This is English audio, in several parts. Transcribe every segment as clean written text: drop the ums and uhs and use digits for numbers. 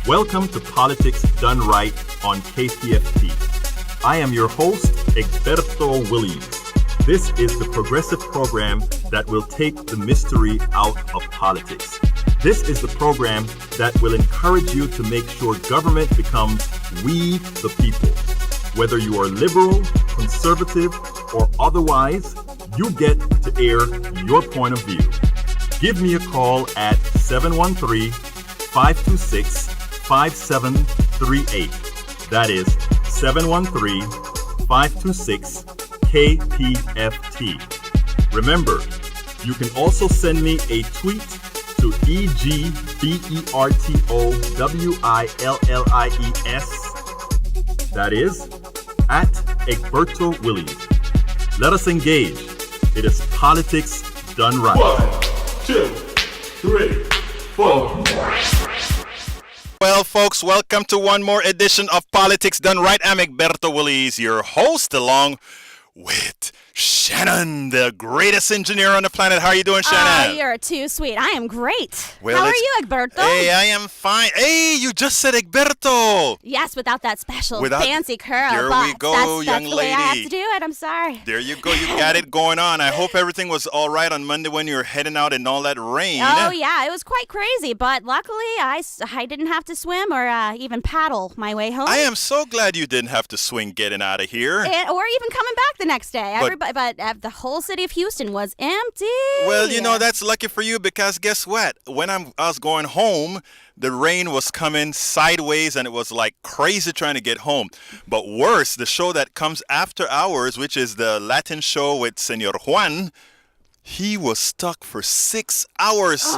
Welcome to Politics Done Right on KPFT. I am your host, Egberto Williams. This is the progressive program that will take the mystery out of politics. This is the program that will encourage you to make sure government becomes we the people. Whether you are liberal, conservative, or otherwise, you get to air your point of view. Give me a call at 713-526-5738. That is 713-526-KPFT. Remember, you can also send me a tweet to EGBERTOWILLIES. That is at Egberto Williams. Let us engage. It is politics done right. 1, 2, 3, 4. Well, folks, welcome to one more edition of Politics Done Right. I'm Egberto Williams, your host, along with Shannon, the greatest engineer on the planet. How are you doing, Shannon? Oh, you're too sweet. I am great. Well, how are you, Egberto? Hey, I am fine. Hey, you just said Egberto. Yes, without that special fancy curl. There we go, that's young the way I have lady. to do it. I'm sorry. There you go. You got it going on. I hope everything was all right on Monday when you were heading out in all that rain. Oh, yeah. It was quite crazy, but luckily I didn't have to swim or even paddle my way home. I am so glad you didn't have to swing getting out of here. Or even coming back the next day. But the whole city of Houston was empty. Well, you know, that's lucky for you because guess what? When I was going home, the rain was coming sideways and it was like crazy trying to get home. But worse, the show that comes after hours, which is the Latin show with Senor Juan, he was stuck for 6 hours.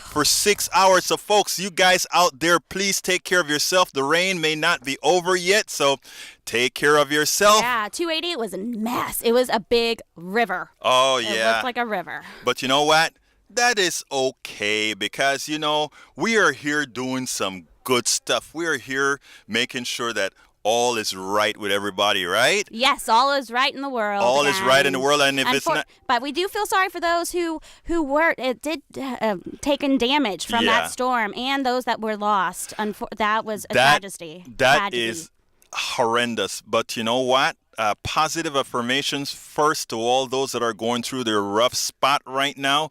For 6 hours. So, folks, you guys out there, please take care of yourself. The rain may not be over yet, so take care of yourself. Yeah, 280, it was a mess. It was a big river. Oh, It yeah. looked like a river. But you know what? That is okay because, you know, we are here doing some good stuff. We are here making sure that all is right with everybody, right? Yes, all is right in the world. All is right in the world, and if it's not... But we do feel sorry for those who were taken damage from that storm, and those that were lost. That was a tragedy. That is horrendous. But you know what? Positive affirmations first to all those that are going through their rough spot right now.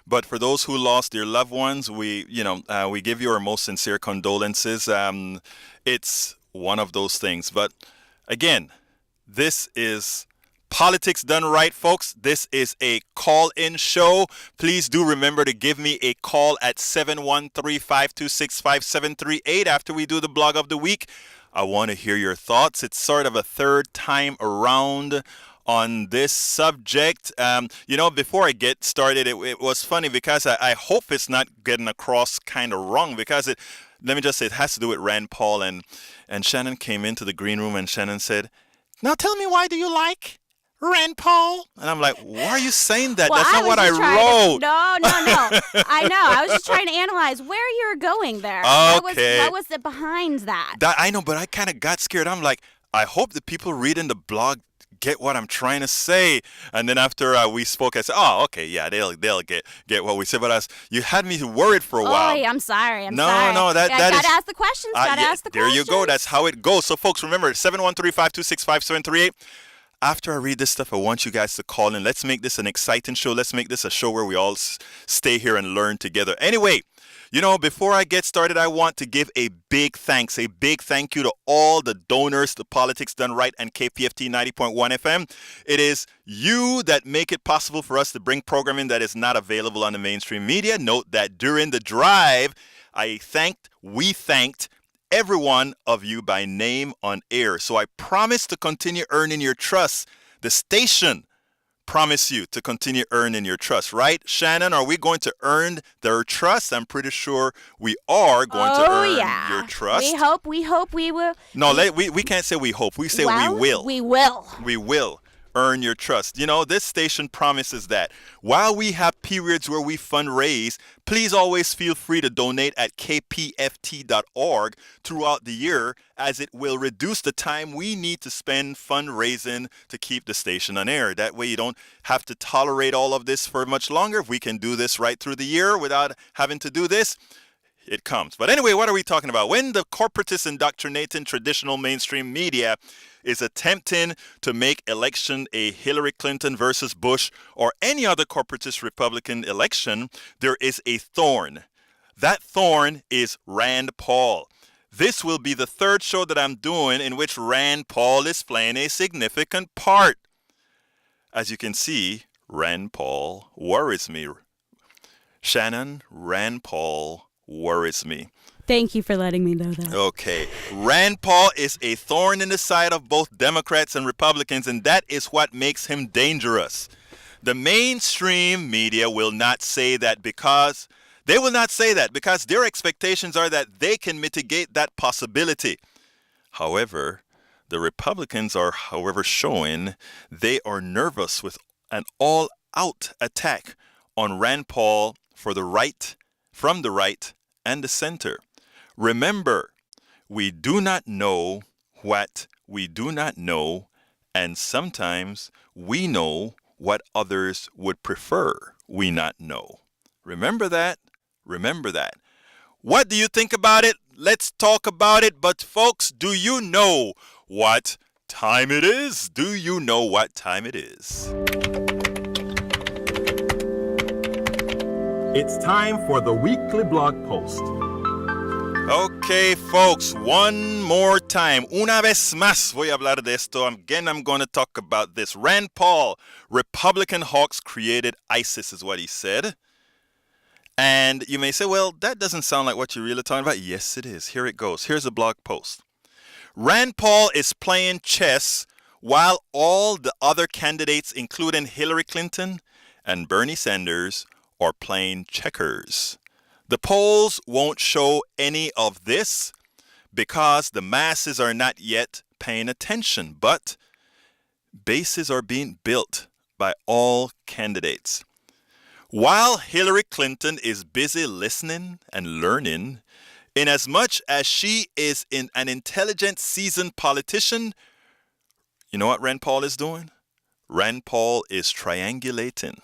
But for those who lost their loved ones, we give you our most sincere condolences. It's one of those things. But again, this is Politics Done Right, folks. This is a call-in show. Please do remember to give me a call at 713-526-5738 after we do the blog of the week. I want to hear your thoughts. It's sort of a third time around on this subject. Before I get started, it was funny because I hope it's not getting across kind of wrong because let me just say, it has to do with Rand Paul. And Shannon came into the green room and Shannon said, "Now tell me, why do you like Rand Paul?" And I'm like, why are you saying that? Well, that's not what I wrote. No. I know. I was just trying to analyze where you're going there. Okay. What was it behind that? I know, but I kind of got scared. I'm like, I hope the people reading the blog get what I'm trying to say. And then after we spoke, I said, "Oh, okay, yeah, they'll get what we said." But you had me worried for a while. Oh, I'm sorry. No, that is. Gotta ask the questions. Ask the there questions. you go. That's how it goes. So, folks, remember 713-526-5738. After I read this stuff, I want you guys to call in. Let's make this an exciting show. Let's make this a show where we all stay here and learn together. Anyway, before I get started, I want to give a big thank you to all the donors to Politics Done Right and KPFT 90.1 FM. It is you that make it possible for us to bring programming that is not available on the mainstream media. Note that during the drive, we thanked every one of you by name on air. So I promise to continue earning your trust. The station promise you to continue earning your trust, right? Shannon, are we going to earn their trust? I'm pretty sure we are going to earn your trust. We hope we will. No, we can't say we hope. We say we will. We will. We will earn your trust. This station promises that. While we have periods where we fundraise, please always feel free to donate at kpft.org throughout the year, as it will reduce the time we need to spend fundraising to keep the station on air. That way you don't have to tolerate all of this for much longer. If we can do this right through the year without having to do this, it comes. But anyway, what are we talking about? When the corporatist indoctrinating traditional mainstream media is attempting to make election a Hillary Clinton versus Bush or any other corporatist Republican election, there is a thorn. That thorn is Rand Paul. This will be the third show that I'm doing in which Rand Paul is playing a significant part. As you can see, Rand Paul worries me. Shannon, Rand Paul worries me. Thank you for letting me know that. Okay. Rand Paul is a thorn in the side of both Democrats and Republicans, and that is what makes him dangerous. The mainstream media will not say that because their expectations are that they can mitigate that possibility. However, the Republicans are, showing they are nervous with an all-out attack on Rand Paul from the right and the center. Remember, we do not know what we do not know, and sometimes we know what others would prefer we not know. Remember that? Remember that. What do you think about it? Let's talk about it. But folks, do you know what time it is? Do you know what time it is? It's time for the weekly blog post. Okay, folks, one more time. Una vez más voy a hablar de esto. Again, I'm going to talk about this. Rand Paul, Republican hawks created ISIS, is what he said. And you may say, well, that doesn't sound like what you're really talking about. Yes, it is. Here it goes. Here's a blog post. Rand Paul is playing chess while all the other candidates, including Hillary Clinton and Bernie Sanders, are playing checkers. The polls won't show any of this because the masses are not yet paying attention, but bases are being built by all candidates. While Hillary Clinton is busy listening and learning, inasmuch as she is an intelligent, seasoned politician, you know what Rand Paul is doing? Rand Paul is triangulating.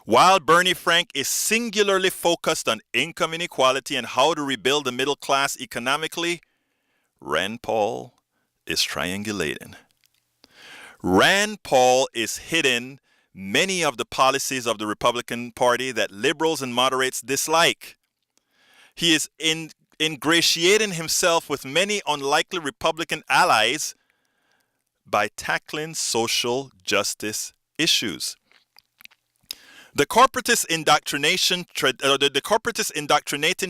While Bernie Frank is singularly focused on income inequality and how to rebuild the middle class economically, Rand Paul is triangulating. Rand Paul is hitting many of the policies of the Republican Party that liberals and moderates dislike. He is ingratiating himself with many unlikely Republican allies by tackling social justice issues. The corporatist indoctrinating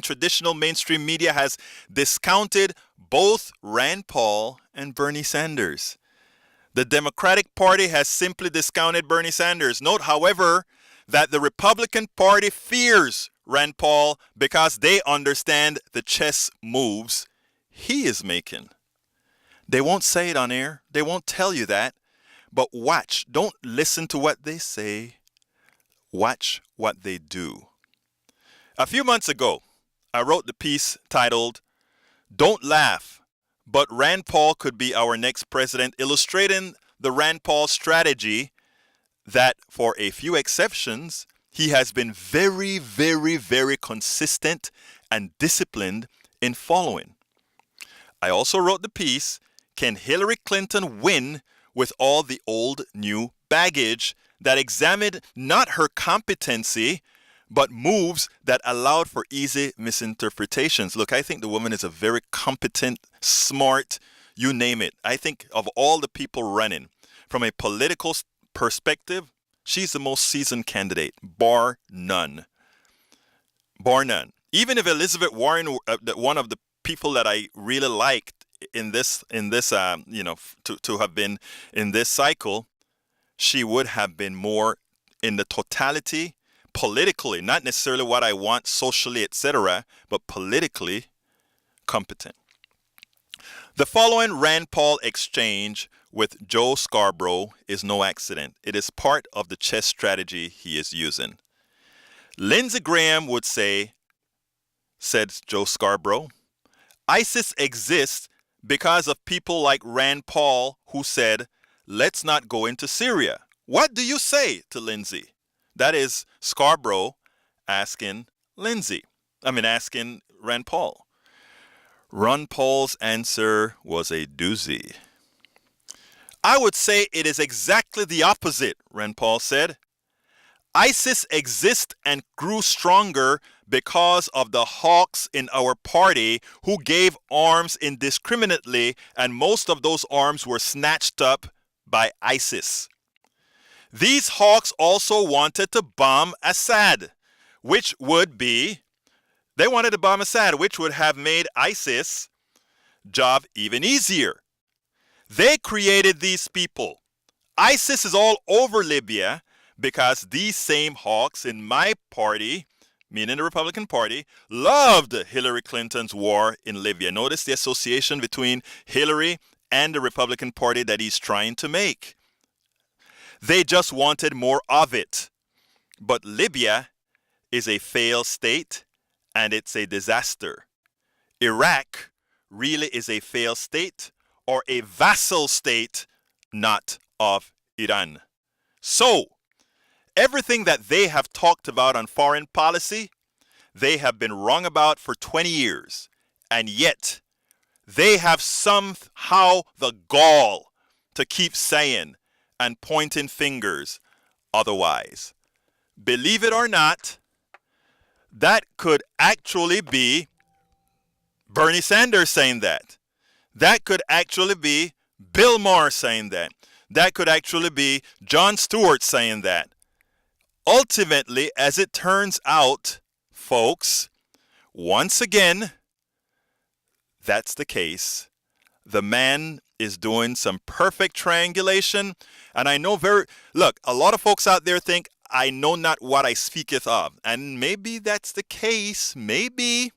traditional mainstream media has discounted both Rand Paul and Bernie Sanders. The Democratic Party has simply discounted Bernie Sanders. Note, however, that the Republican Party fears Rand Paul because they understand the chess moves he is making. They won't say it on air. They won't tell you that. But watch. Don't listen to what they say. Watch what they do. A few months ago, I wrote the piece titled, "Don't Laugh, but Rand Paul Could Be Our Next President," illustrating the Rand Paul strategy that, for a few exceptions, he has been very, very, very consistent and disciplined in following. I also wrote the piece, "Can Hillary Clinton Win with All the Old New Baggage?" that examined not her competency, but moves that allowed for easy misinterpretations. Look, I think the woman is a very competent, smart, you name it. I think of all the people running, from a political perspective, she's the most seasoned candidate, bar none. Bar none. Even if Elizabeth Warren, one of the people that I really liked to have been in this cycle, she would have been more in the totality, politically, not necessarily what I want socially, etc., but politically competent. The following Rand Paul exchange with Joe Scarborough is no accident. It is part of the chess strategy he is using. Lindsey Graham would say, said Joe Scarborough, ISIS exists because of people like Rand Paul who said, let's not go into Syria. What do you say to Lindsey? That is Scarborough asking Lindsey. asking Rand Paul. Ron Paul's answer was a doozy. I would say it is exactly the opposite, Rand Paul said. ISIS exists and grew stronger because of the hawks in our party who gave arms indiscriminately, and most of those arms were snatched up by ISIS. These hawks also wanted to bomb Assad, which would have made ISIS' job even easier. They created these people. ISIS is all over Libya because these same hawks in my party, meaning the Republican Party, loved Hillary Clinton's war in Libya. Notice the association between Hillary and the Republican Party that he's trying to make. They just wanted more of it. But Libya is a failed state and it's a disaster. Iraq really is a failed state or a vassal state, not of Iran. So, everything that they have talked about on foreign policy, they have been wrong about for 20 years. And yet, they have somehow the gall to keep saying and pointing fingers otherwise. Believe it or not, that could actually be Bernie Sanders saying that. That could actually be Bill Maher saying that. That could actually be Jon Stewart saying that. Ultimately, as it turns out, folks, once again, that's the case. The man is doing some perfect triangulation. And I know a lot of folks out there think, I know not what I speaketh of. And maybe that's the case, maybe.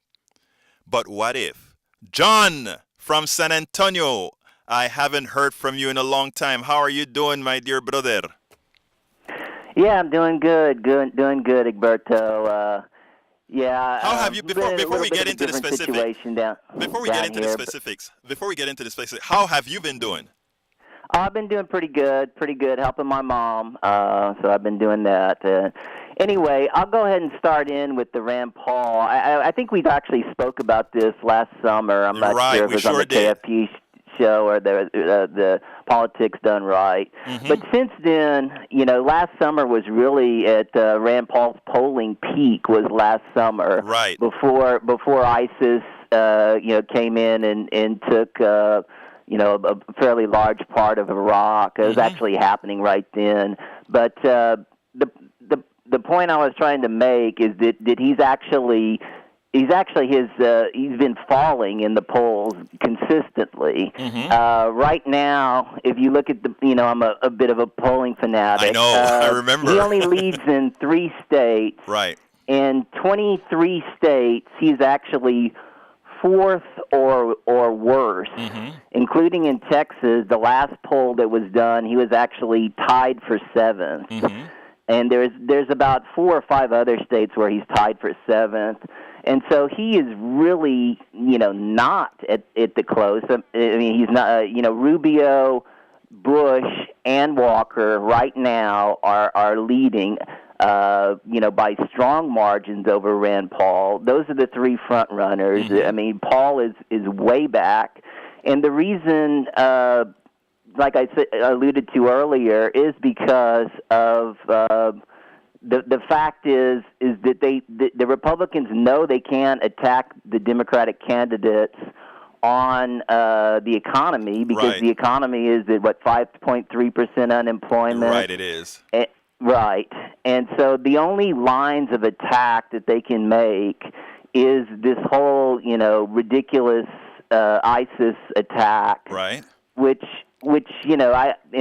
But what if? John from San Antonio, I haven't heard from you in a long time. How are you doing, my dear brother? Yeah, I'm doing good, doing good, Egberto. How have you before we get into the specifics? Before we get into the specifics, how have you been doing? I've been doing pretty good, helping my mom. So I've been doing that. Anyway, I'll go ahead and start in with the Rand Paul. I think we've actually spoke about this last summer. I'm not sure if it was on the KPFT show or the Politics Done Right. Mm-hmm. But since then, last summer was really at Rand Paul's polling peak was last summer. Right. Before ISIS, came in and took, a fairly large part of Iraq. It was actually happening right then. But the point I was trying to make is that he's been falling in the polls consistently. Mm-hmm. Right now, if you look at I'm a bit of a polling fanatic. I know, I remember. He only leads in 3 states. Right. In 23 states, he's actually 4th or worse, including in Texas. The last poll that was done, he was actually tied for 7th. Mm-hmm. And there's about 4 or 5 other states where he's tied for 7th. And so he is really, not at the close. I mean, he's not, Rubio, Bush, and Walker right now are leading, by strong margins over Rand Paul. Those are the 3 front runners. Mm-hmm. I mean, Paul is way back. And the reason, like I alluded to earlier, is because of the fact is that the Republicans know they can't attack the Democratic candidates on the economy because the economy is at 5.3% unemployment. Right, it is. Right, and so the only lines of attack that they can make is this whole ridiculous ISIS attack. Right. Which in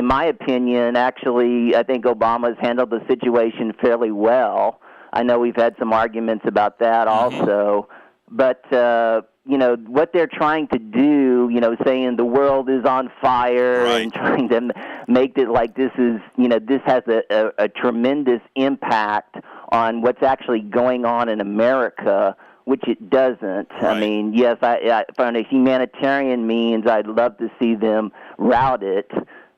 my opinion, actually, I think Obama's handled the situation fairly well. I know we've had some arguments about that also. But, what they're trying to do, saying the world is on fire and trying to make it like this is, this has a tremendous impact on what's actually going on in America, which it doesn't. Right. I mean, yes, from a humanitarian means, I'd love to see them rout it.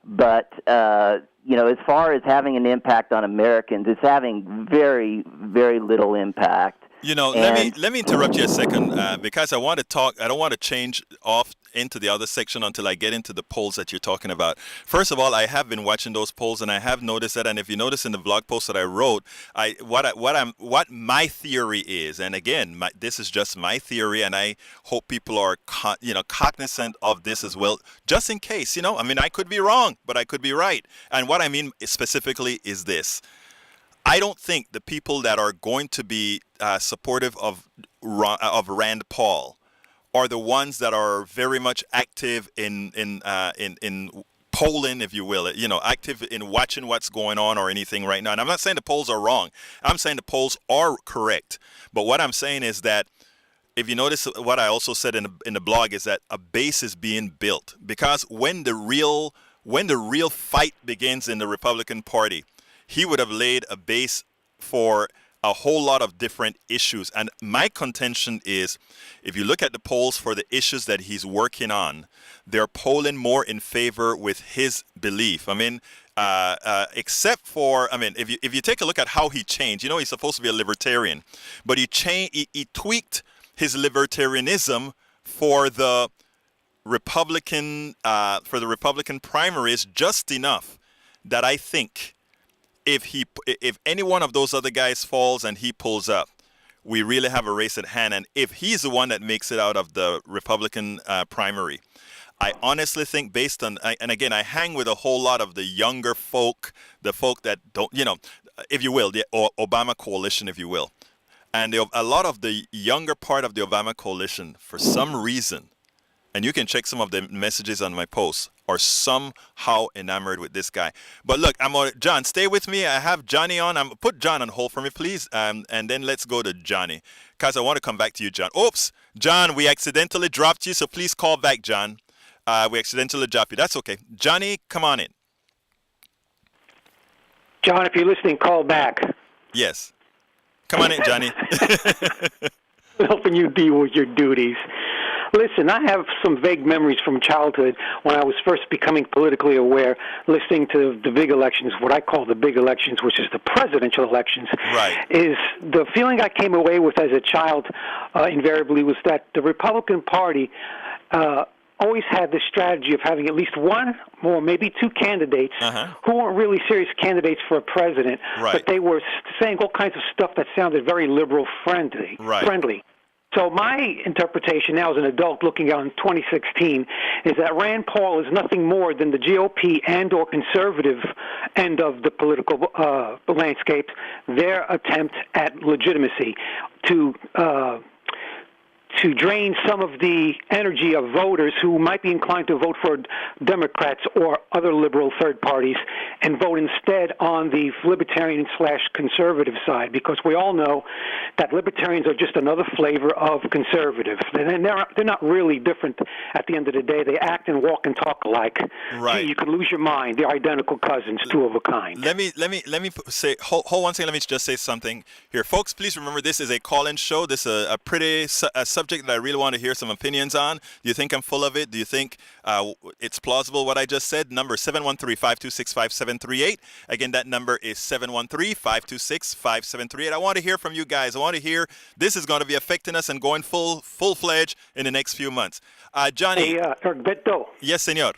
But, as far as having an impact on Americans, it's having very, very little impact. Let me interrupt you a second because I want to talk. I don't want to change off into the other section until I get into the polls that you're talking about. First of all, I have been watching those polls and I have noticed that. And if you notice in the blog post that I wrote, what my theory is, and again, this is just my theory, and I hope people are cognizant of this as well, just in case. I mean, I could be wrong, but I could be right. And what I mean specifically is this. I don't think the people that are going to be supportive of Rand Paul are the ones that are very much active in polling, if you will, active in watching what's going on or anything right now. And I'm not saying the polls are wrong. I'm saying the polls are correct. But what I'm saying is that if you notice what I also said in the blog is that a base is being built, because when the real fight begins in the Republican Party, he would have laid a base for a whole lot of different issues. And my contention is, if you look at the polls for the issues that he's working on, they're polling more in favor with his belief. I mean, except for, if you take a look at how he changed, he's supposed to be a libertarian, but he tweaked his libertarianism for the Republican primaries just enough that I think if any one of those other guys falls and he pulls up, we really have a race at hand. And if he's the one that makes it out of the Republican primary, I honestly think, based on, and again, I hang with a whole lot of the younger folk, the folk that don't, if you will, the Obama coalition, if you will. And a lot of the younger part of the Obama coalition, for some reason, and you can check some of the messages on my posts, are somehow enamored with this guy. But look, John, stay with me. I have Johnny on. Put John on hold for me, please. And then let's go to Johnny, because I want to come back to you, John. Oops, John, we accidentally dropped you, so please call back, John. We accidentally dropped you. That's okay. Johnny, come on in. John, if you're listening, call back. Yes. Come on in, Johnny. Helping you deal with your duties. Listen, I have some vague memories from childhood when I was first becoming politically aware, listening to the big elections, what I call the big elections, which is the presidential elections. Right. Is the feeling I came away with as a child invariably was that the Republican Party always had the strategy of having at least one or maybe two candidates who weren't really serious candidates for a president, but they were saying all kinds of stuff that sounded very liberal friendly. So my interpretation now as an adult looking out in 2016 is that Rand Paul is nothing more than the GOP and or conservative end of the political landscape, their attempt at legitimacy to drain some of the energy of voters who might be inclined to vote for Democrats or other liberal third parties and vote instead on the libertarian/conservative side, because we all know that libertarians are just another flavor of conservative. They're not really different at the end of the day. They act and walk and talk alike. Right. You could lose your mind. They're identical cousins, two of a kind. Let me say, hold one second. Let me just say something here, folks. Please remember, this is a call-in show. This is a pretty subject that I really want to hear some opinions on. Do you think I'm full of it? Do you think it's plausible what I just said? Number 713-526-5738. Again, that number is 713-526-5738. I want to hear from you guys. I want to hear this is going to be affecting us and going full-fledged in the next few months. Johnny. Hey, Herberto. Yes, senor.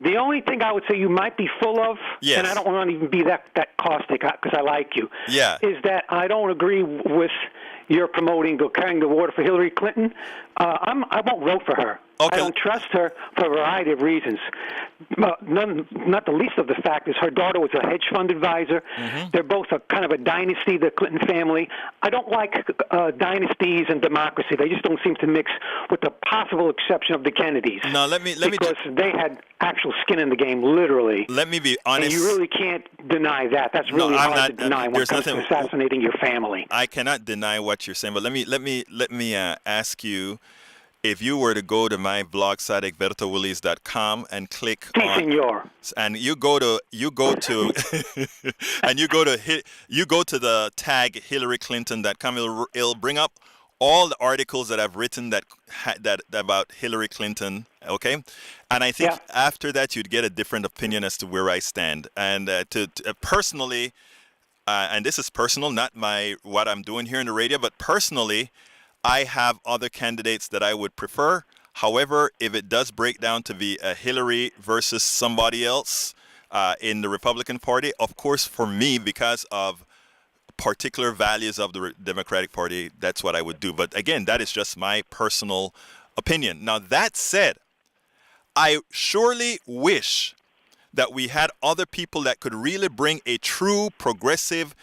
The only thing I would say you might be full of, and I don't want to even be that caustic because I like you, is that I don't agree with your promoting or carrying the water for Hillary Clinton. I won't vote for her. Okay. I don't trust her for a variety of reasons. Not the least of the fact is her daughter was a hedge fund advisor. They're both a kind of a dynasty, the Clinton family. I don't like dynasties and democracy. They just don't seem to mix, with the possible exception of the Kennedys. No, let me because they had actual skin in the game, literally. Let me be honest. And you really can't deny that. That's really hard to deny when it comes to assassinating your family. I cannot deny what you're saying, but let me ask you. If you were to go to my blog site, egbertowillies.com, and click on, and you go to and you go to the tag HillaryClinton.com, it'll bring up all the articles that I've written that about Hillary Clinton. Okay, and I think after that you'd get a different opinion as to where I stand. And personally, and this is personal, not what I'm doing here in the radio, but personally, I have other candidates that I would prefer. However, if it does break down to be a Hillary versus somebody else in the Republican Party, of course, for me, because of particular values of the Democratic Party, that's what I would do. But again, that is just my personal opinion. Now, that said, I surely wish that we had other people that could really bring a true progressive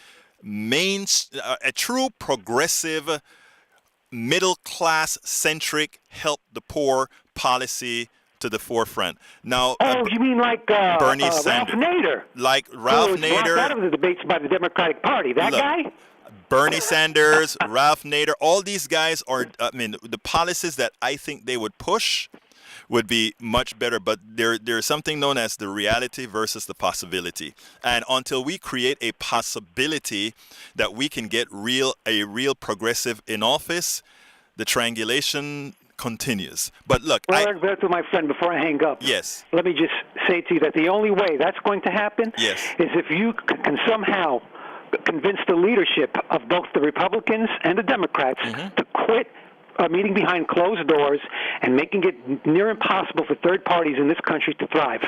middle-class centric help the poor policy to the forefront. Now, you mean like Bernie Ralph Sanders, Nader? like Ralph Who was locked out Nader, of the debates by the Democratic Party. That guy? Bernie Sanders, Ralph Nader, all these guys are, the policies that I think they would push would be much better, but there's something known as the reality versus the possibility. And until we create a possibility that we can get a real progressive in office, the triangulation continues. But look, Alberto, my friend, before I hang up, yes, let me just say to you that the only way that's going to happen is if you can somehow convince the leadership of both the Republicans and the Democrats to quit meeting behind closed doors and making it near impossible for third parties in this country to thrive.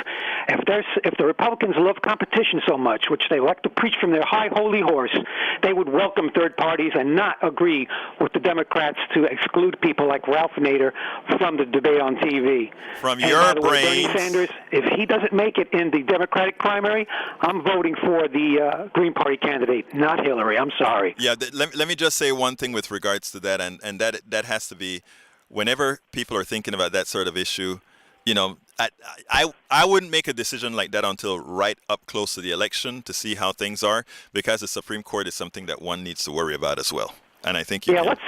If the Republicans love competition so much, which they like to preach from their high holy horse, they would welcome third parties and not agree with the Democrats to exclude people like Ralph Nader from the debate on TV. From your brains, Bernie Sanders, if he doesn't make it in the Democratic primary, I'm voting for the Green Party candidate, not Hillary. I'm sorry. Yeah, let me just say one thing with regards to that, and that has to be, whenever people are thinking about that sort of issue, I wouldn't make a decision like that until right up close to the election to see how things are, because the Supreme Court is something that one needs to worry about as well. And I think let's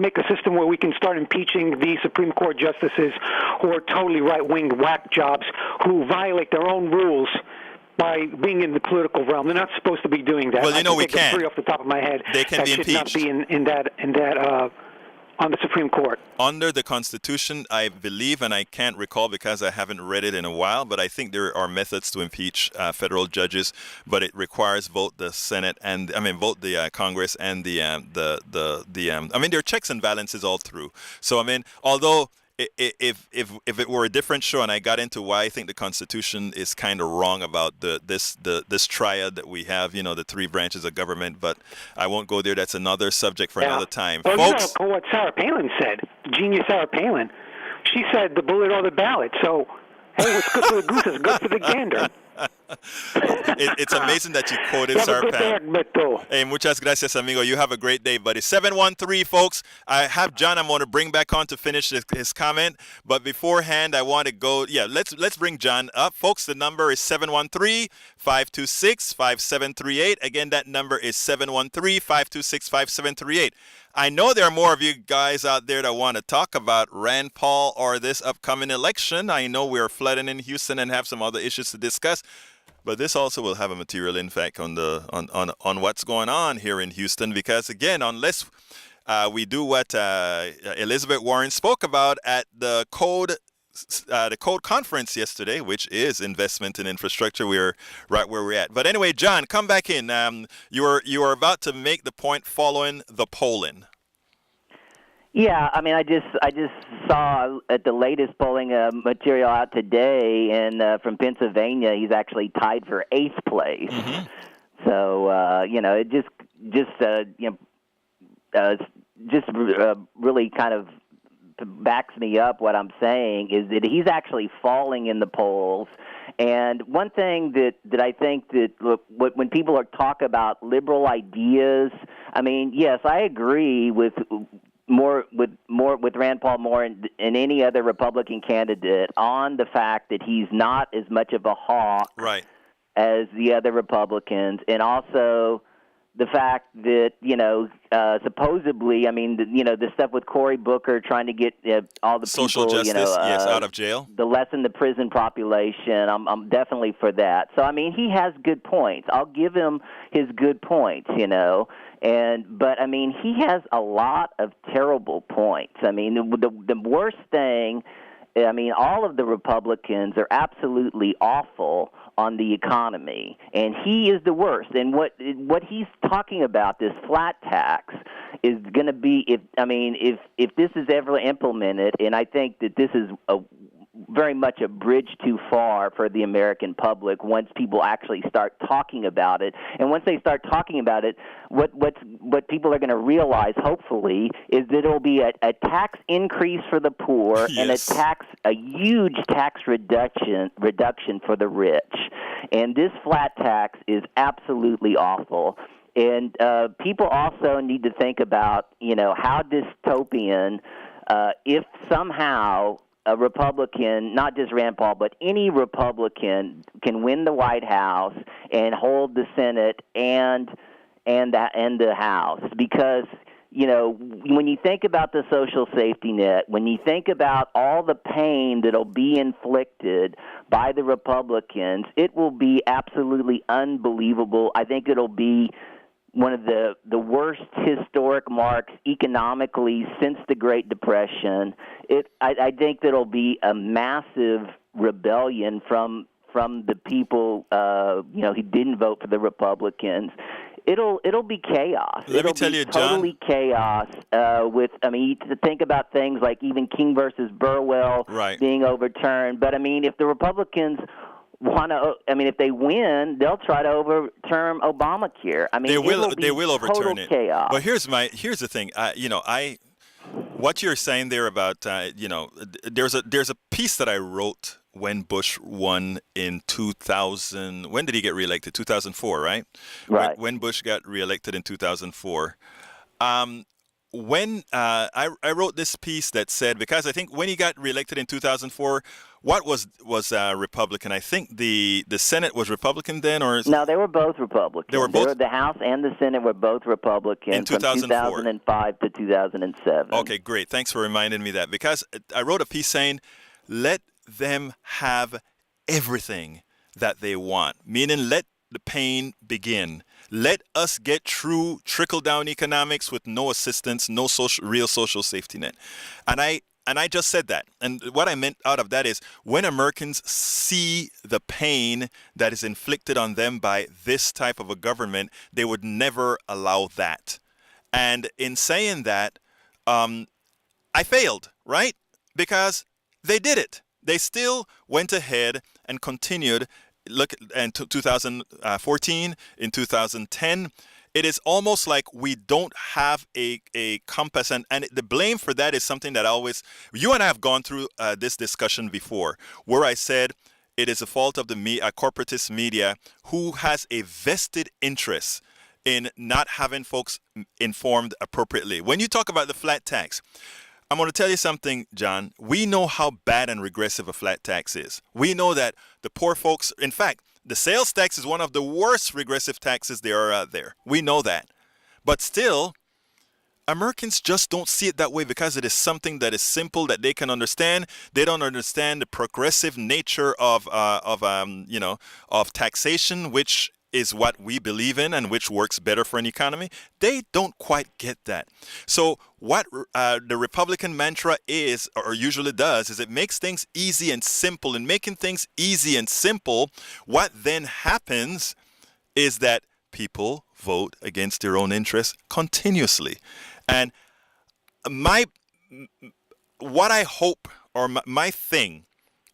make a system where we can start impeaching the Supreme Court justices who are totally right-wing whack jobs who violate their own rules by being in the political realm. They're not supposed to be doing that. Well, we can. Three off the top of my head. They can be impeached. Should not be in that on the Supreme Court. Under the Constitution, I believe, and I can't recall because I haven't read it in a while, but I think there are methods to impeach federal judges, but it requires vote the Congress and there are checks and balances all through. So although if it were a different show and I got into why I think the Constitution is kind of wrong about this triad that we have, the three branches of government, but I won't go there. That's another subject for another time. Well, folks, you know what Sarah Palin said, genius Sarah Palin. She said the bullet or the ballot. So, hey, what's good for the goose is good for the gander. It's amazing that you quoted Sarah Palin. Hey, muchas gracias, amigo. You have a great day, buddy. 713, folks. I have John. I'm going to bring back on to finish his comment. But beforehand, I want to go. Yeah, let's bring John up, folks. The number is 713-526-5738. Again, that number is 713-526-5738. I know there are more of you guys out there that want to talk about Rand Paul or this upcoming election. I know we're flooding in Houston and have some other issues to discuss. But this also will have a material impact on what's going on here in Houston, because again, unless we do what Elizabeth Warren spoke about at the Code conference yesterday, which is investment in infrastructure, we're right where we're at. But anyway, John, come back in. You are about to make the point following the polling. Yeah, I just saw at the latest polling material out today, and from Pennsylvania, he's actually tied for 8th place. Mm-hmm. So it just really kind of backs me up. What I'm saying is that he's actually falling in the polls. And one thing that I think that when people talk about liberal ideas, yes, I agree with Rand Paul more than any other Republican candidate on the fact that he's not as much of a hawk as the other Republicans, and also the fact that supposedly, the stuff with Cory Booker trying to get all the social people, justice, out of jail, the lessen the prison population. I'm definitely for that. So he has good points. I'll give him his good points, but he has a lot of terrible points. The worst thing I mean, all of the Republicans are absolutely awful on the economy, and he is the worst. And what he's talking about, this flat tax, is going to be if this is ever implemented, and I think that this is very much a bridge too far for the American public once people actually start talking about it. And once they start talking about it, what people are going to realize, hopefully, is that it'll be a tax increase for the poor and a huge tax reduction for the rich. And this flat tax is absolutely awful. And people also need to think about, how dystopian if somehow a Republican, not just Rand Paul, but any Republican can win the White House and hold the Senate and the House. Because, when you think about the social safety net, when you think about all the pain that'll be inflicted by the Republicans, it will be absolutely unbelievable. I think it'll be one of the worst historic marks economically since the Great Depression. I think that'll be a massive rebellion from the people who didn't vote for the Republicans. It'll be chaos. Let me tell you, John. Totally chaos. You think about things like even King versus Burwell being overturned. But if the Republicans if they win, they'll try to overturn Obamacare. They will overturn it. Chaos. But here's the thing. What you're saying there about there's a piece that I wrote when Bush won in 2000. When did he get reelected? 2004, right? Right. When Bush got reelected in 2004. When I wrote this piece that said, because I think when he got reelected in 2004, what was Republican? I think the Senate was Republican then, or no, they were both Republican. They were both. The House and the Senate were both Republican in 2004. From 2005 to 2007. Okay, great. Thanks for reminding me that, because I wrote a piece saying, let them have everything that they want, meaning let the pain begin. Let us get through trickle-down economics with no assistance, no real social safety net. And I just said that. And what I meant out of that is, when Americans see the pain that is inflicted on them by this type of a government, they would never allow that. And in saying that, I failed, right? Because they did it. They still went ahead and continued. Look, in 2014, in 2010, it is almost like we don't have a compass. And the blame for that is something that you and I have gone through this discussion before, where I said it is a fault of the corporatist media, who has a vested interest in not having folks informed appropriately. When you talk about the flat tax, I'm going to tell you something, John. We know how bad and regressive a flat tax is. We know that the poor folks, in fact, the sales tax is one of the worst regressive taxes there are out there. We know that. But still, Americans just don't see it that way, because it is something that is simple, that they can understand. They don't understand the progressive nature of taxation, which is what we believe in and which works better for an economy. They don't quite get that. So what the Republican mantra is, or usually does, is it makes things easy and simple. And making things easy and simple, what then happens is that people vote against their own interests continuously. And what I hope, or my thing,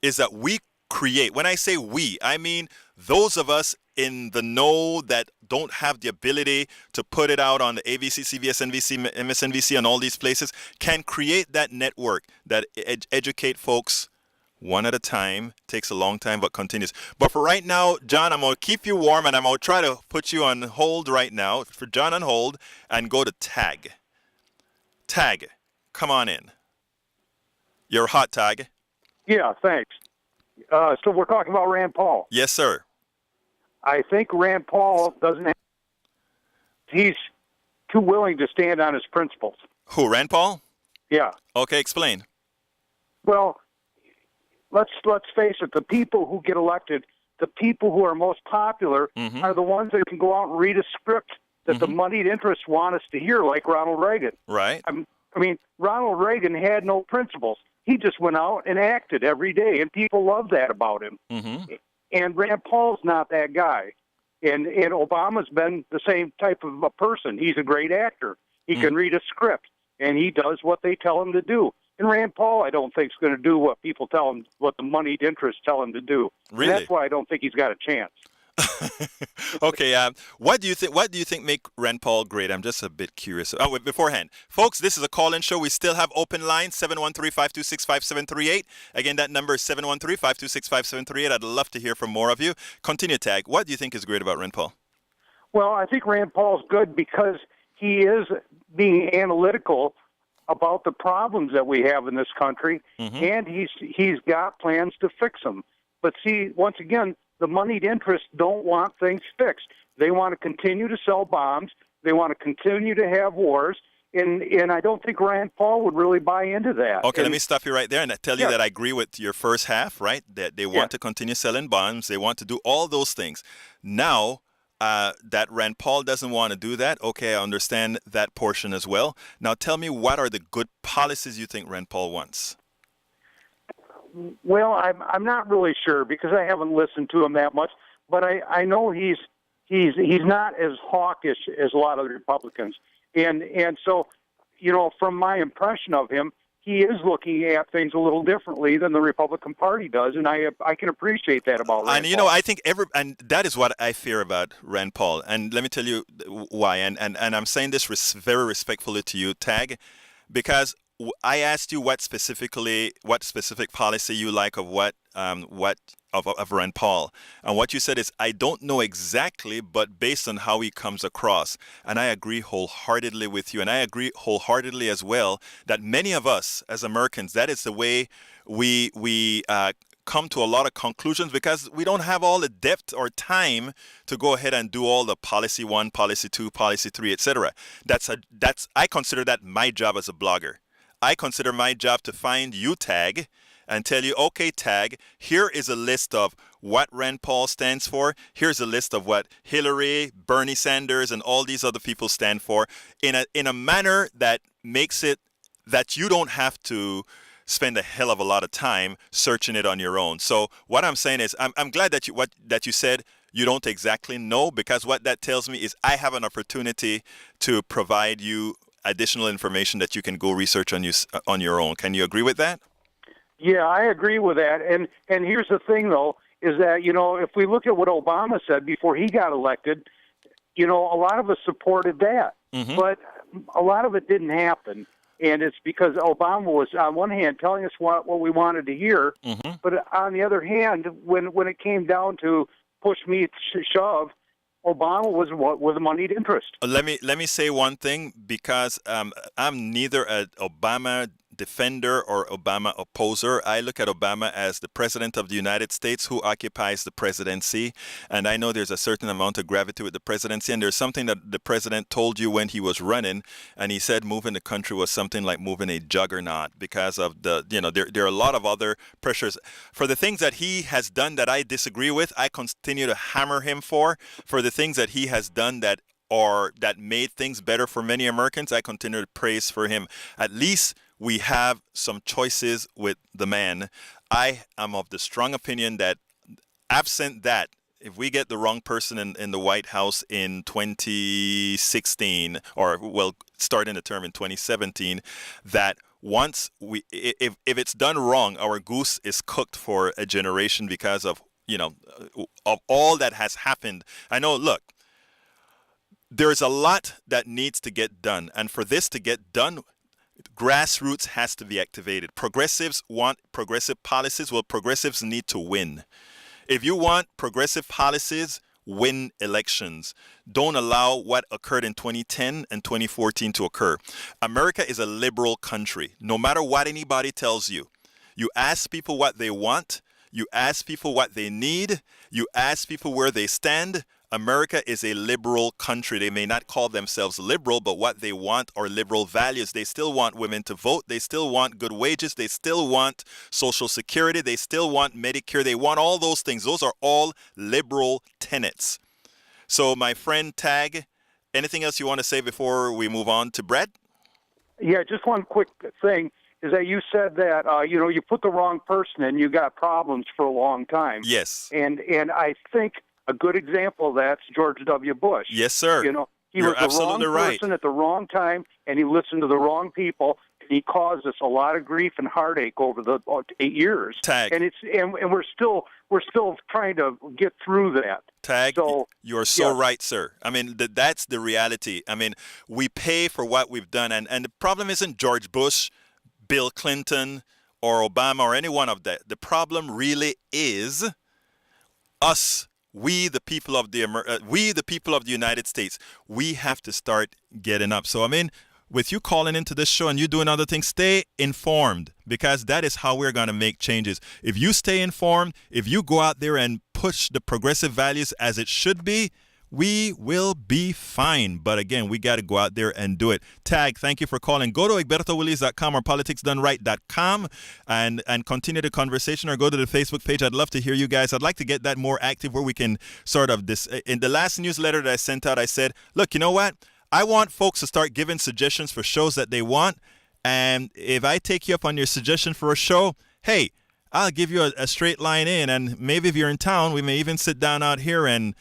is that we create, when I say we, I mean those of us in the know that don't have the ability to put it out on the ABC, CBS, NBC, MSNBC, and all these places, can create that network that educate folks one at a time. Takes a long time, but continues. But for right now, John, I'm going to keep you warm, and I'm going to try to put you on hold right now. For John on hold, and go to Tag. Tag, come on in. You're hot, Tag. Yeah, thanks. So we're talking about Rand Paul. Yes, sir. I think Rand Paul he's too willing to stand on his principles. Who, Rand Paul? Yeah. Okay, explain. Well, let's face it, the people who get elected, the people who are most popular are the ones that can go out and read a script that the moneyed interests want us to hear, like Ronald Reagan. Right. I mean, Ronald Reagan had no principles. he just went out and acted every day, and people love that about him. Mm-hmm. And Rand Paul's not that guy. And Obama's been the same type of a person. He's a great actor. He can read a script, and he does what they tell him to do. And Rand Paul, I don't think, is going to do what people tell him, what the moneyed interests tell him to do. Really? And that's why I don't think he's got a chance. Okay, what do you think? What do you think make Rand Paul great? I'm just a bit curious. Oh, wait, beforehand, folks, this is a call-in show. We still have open lines 713-526-5738. Again, that number is 713-526-5738. I'd love to hear from more of you. Continue, Tag. What do you think is great about Rand Paul? Well, I think Rand Paul's good because he is being analytical about the problems that we have in this country, and he's got plans to fix them. But see, once again, the moneyed interests don't want things fixed. They want to continue to sell bombs. They want to continue to have wars. And I don't think Rand Paul would really buy into that. Okay, let me stop you right there and tell you that I agree with your first half, right? That they want to continue selling bonds. They want to do all those things. Now, that Rand Paul doesn't want to do that. Okay, I understand that portion as well. Now, tell me, what are the good policies you think Rand Paul wants? Well, I'm not really sure because I haven't listened to him that much, but I know he's not as hawkish as a lot of the Republicans, and so, you know, from my impression of him, he is looking at things a little differently than the Republican Party does, and I can appreciate that about Rand And you Paul. know, I think and that is what I fear about Rand Paul, and let me tell you why. And I'm saying this very respectfully to you, Tag, because I asked you what specific policy you like of of Rand Paul, and what you said is, I don't know exactly, but based on how he comes across. And I agree wholeheartedly with you, and I agree wholeheartedly as well that many of us as Americans, that is the way we come to a lot of conclusions, because we don't have all the depth or time to go ahead and do all the policy 1, policy 2, policy 3, etc. I consider that my job as a blogger. I consider my job to find you, Tag, and tell you, okay, Tag, here is a list of what Rand Paul stands for. Here's a list of what Hillary, Bernie Sanders, and all these other people stand for in a manner that makes it that you don't have to spend a hell of a lot of time searching it on your own. So what I'm saying is, I'm glad that you said you don't exactly know, because what that tells me is I have an opportunity to provide you additional information that you can go research on your own. Can you agree with that? Yeah, I agree with that. And here's the thing, though, is that, you know, if we look at what Obama said before he got elected, you know, a lot of us supported that. But a lot of it didn't happen. And it's because Obama was, on one hand, telling us what we wanted to hear. But on the other hand, when it came down to push me to shove, Obama was a moneyed interest. Let me say one thing, because I'm neither an Obama defender or Obama opposer. I look at Obama as the president of the United States who occupies the presidency, and I know there's a certain amount of gravity with the presidency, and there's something that the president told you when he was running, and he said moving the country was something like moving a juggernaut because of there are a lot of other pressures. For the things that he has done that I disagree with, I continue to hammer him for the things that he has done that made things better for many Americans. I continue to praise for him. At least we have some choices with the man. I am of the strong opinion that absent that, if we get the wrong person in the White House in 2016, or starting the term in 2017, that once if it's done wrong, our goose is cooked for a generation because of all that has happened. I know, look, there's a lot that needs to get done, and for this to get done, grassroots has to be activated. Progressives want progressive policies. Well, progressives need to win. If you want progressive policies, win elections. Don't allow what occurred in 2010 and 2014 to occur. America is a liberal country. No matter what anybody tells you, you ask people what they want, you ask people what they need, you ask people where they stand. America is a liberal country. They may not call themselves liberal, but what they want are liberal values. They still want women to vote. They still want good wages. They still want Social Security. They still want Medicare. They want all those things. Those are all liberal tenets. So, my friend Tag, anything else you want to say before we move on to Brett? Yeah, just one quick thing is that you said that you put the wrong person in, you got problems for a long time. Yes. And I think a good example of that's George W. Bush. Yes, sir. He was the wrong person at the wrong time, and he listened to the wrong people. He caused us a lot of grief and heartache over the 8 years. Tag. And we're still trying to get through that. Tag. So, you're so right, sir. I mean, that's the reality. I mean, we pay for what we've done, and the problem isn't George Bush, Bill Clinton, or Obama, or any one of that. The problem really is us. We, the people of the United States, we have to start getting up. So, I mean, with you calling into this show and you doing other things, stay informed, because that is how we're going to make changes. If you stay informed, if you go out there and push the progressive values as it should be, we will be fine. But again, we got to go out there and do it. Tag, thank you for calling. Go to egbertowillies.com or politicsdoneright.com and continue the conversation, or go to the Facebook page. I'd love to hear you guys. I'd like to get that more active, where we can sort of in the last newsletter that I sent out, I said, look, you know what? I want folks to start giving suggestions for shows that they want. And if I take you up on your suggestion for a show, hey, I'll give you a straight line in. And maybe if you're in town, we may even sit down out here and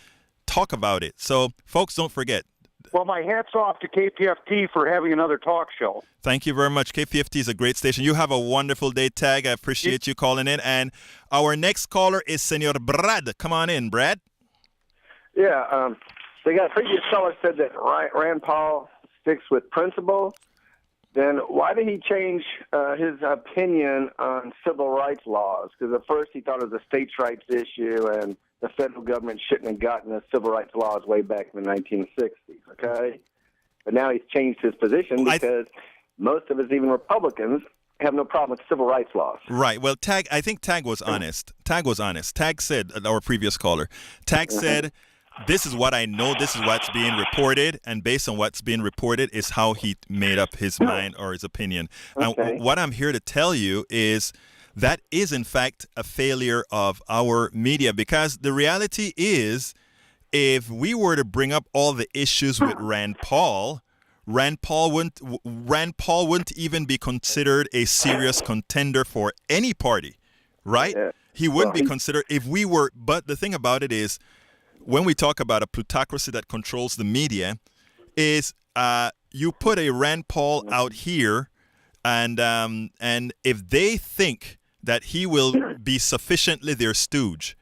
talk about it. So, folks, don't forget. Well, my hat's off to KPFT for having another talk show. Thank you very much. KPFT is a great station. You have a wonderful day, Tag. I appreciate you calling in. And our next caller is Senor Brad. Come on in, Brad. Yeah, the previous caller said that Rand Paul sticks with principle. Then why did he change his opinion on civil rights laws? Because at first he thought it was a states' rights issue, and the federal government shouldn't have gotten the civil rights laws way back in the 1960s, okay? But now he's changed his position because most of us, even Republicans, have no problem with civil rights laws. Right. Well, I think Tag was honest. Tag said, our previous caller, said, this is what I know, this is what's being reported, and based on what's being reported is how he made up his mind or his opinion. Okay. And what I'm here to tell you is that is, in fact, a failure of our media, because the reality is, if we were to bring up all the issues with Rand Paul wouldn't even be considered a serious contender for any party, right? Yeah. He wouldn't be considered if we were. But the thing about it is, when we talk about a plutocracy that controls the media, is you put a Rand Paul out here, and if they think that he will be sufficiently their stooge,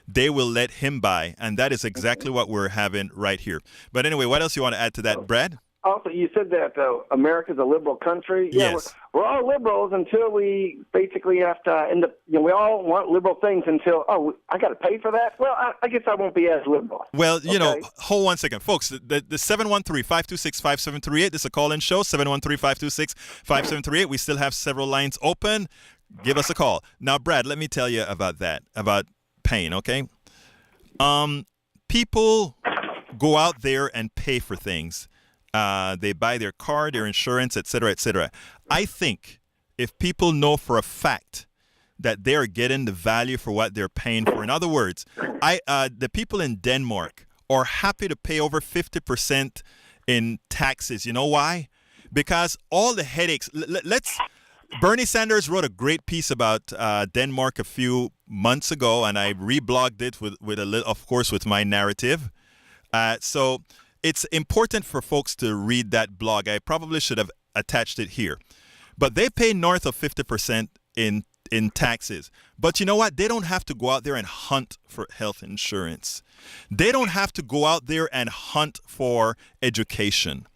they will let him by, and that is exactly what we're having right here. But anyway, what else you want to add to that, Brad? Also, you said that America's a liberal country. Yes. Yeah, we're all liberals until we basically have to end up, we all want liberal things until, I got to pay for that? Well, I guess I won't be as liberal. Well, hold 1 second. Folks, the 713-526-5738, this is a call-in show, 713-526-5738. We still have several lines open. Give us a call. Now, Brad, let me tell you about that, about pain, okay? People go out there and pay for things. They buy their car, their insurance, et cetera, et cetera. I think if people know for a fact that they're getting the value for what they're paying for, in other words, the people in Denmark are happy to pay over 50% in taxes. You know why? Because all the headaches. Bernie Sanders wrote a great piece about Denmark a few months ago, and I reblogged it with a little, of course, with my narrative. So it's important for folks to read that blog. I probably should have attached it here. But they pay north of 50% in taxes. But you know what? They don't have to go out there and hunt for health insurance. They don't have to go out there and hunt for education.